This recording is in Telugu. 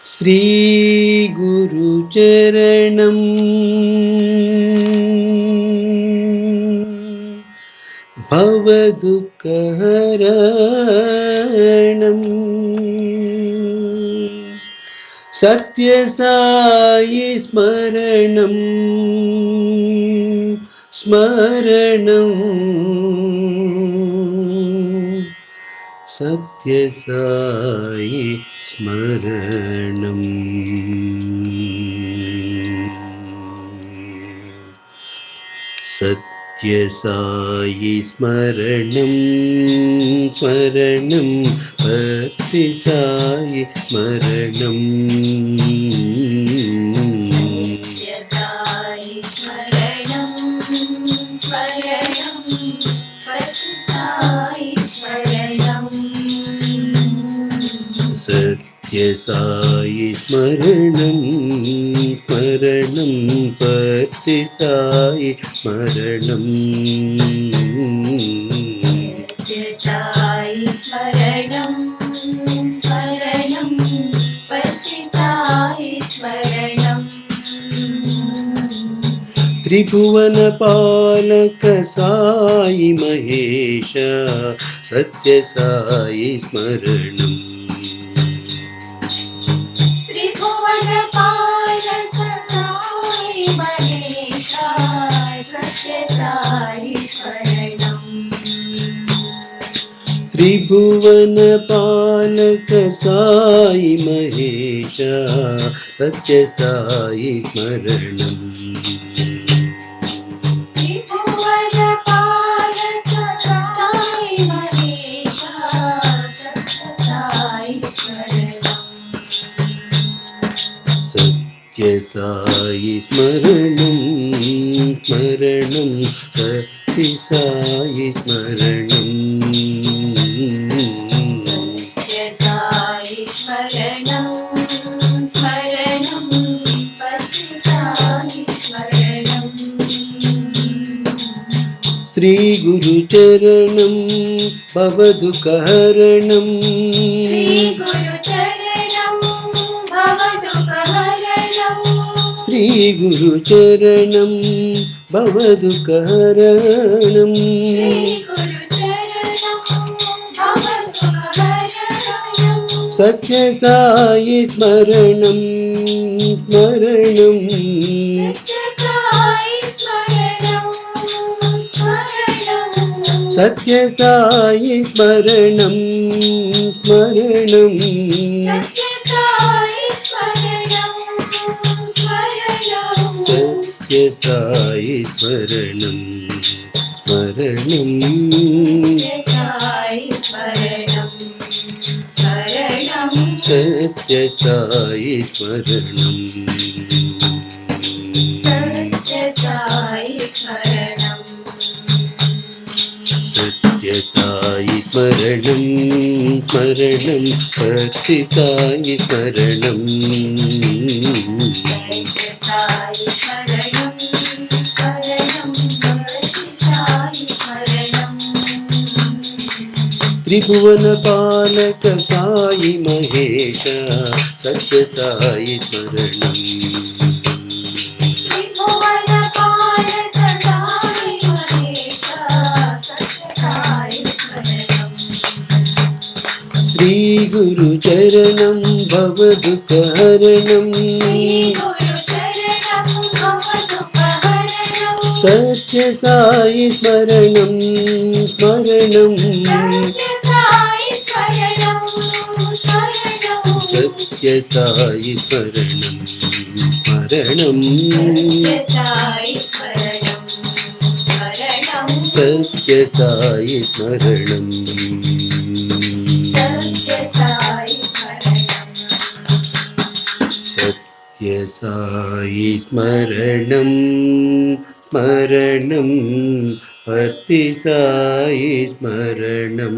శ్రీ గురు చరణం భవదుఃఖహరణం సత్య సాయి స్మరణం స్మరణం సత్య సాయి స్మరణం. సత్య సాయి స్మరణం స్మరణం భక్తి సాయి స్మరణం. సత్య సాయి స్మరణం స్మరణం భక్తి సాయి స్మరణం. త్రిభువన పాలక సాయి మహేశ సత్య సాయి స్మరణం. త్రిభువన పాలక సాయి మహేశ సత్య సాయి స్మరణం. త్రిభువన పాలక సాయి మహేశ సత్య సాయి స్మరణం. త్రిభువన పాలక సాయి మహేశ సత్య సాయి స్మరణం. సత్య సాయి స్మరణం స్మరణం సత్య సాయి స్మరణం. సత్య సాయి స్మరణం స్మరణం సత్య సాయి స్మరణం. శ్రీ గురు చరణం భవదుఃఖహరణం. శ్రీ గురు చరణం భవదుఃఖహరణం. శ్రీ గురు చరణం భవదుఃఖహరణం. శ్రీ గురు చరణం భవదుఃఖహరణం. సత్య సాయి స్మరణం స్మరణం. సత్య సాయి స్మరణం స్మరణం. సత్య సాయి స్మరణం స్మరణం. సత్య సాయి స్మరణం స్మరణం. సత్య సాయి స్మరణం స్మరణం. సత్య సాయి స్మరణం స్మరణం. సత్య సాయి స్మరణం స్మరణం భక్తి సాయి స్మరణం. సత్య సాయి స్మరణం స్మరణం భక్తి సాయి స్మరణం. త్రిభువన పాలక సాయి మహేశ సత్య సాయి స్మరణం. త్రిభువన పాలక సాయి మహేశ సత్య సాయి స్మరణం. శ్రీ గురు చరణం భవదుఃఖహరణం. శ్రీ గురు చరణం భవదుఃఖహరణం. సత్య సాయి స్మరణం స్మరణం. సత్య సాయి స్మరణం స్మరణం. సత్య సాయి స్మరణం స్మరణం. సత్య సాయి స్మరణం స్మరణం. సత్య సాయి స్మరణం స్మరణం భక్తి సాయి స్మరణం.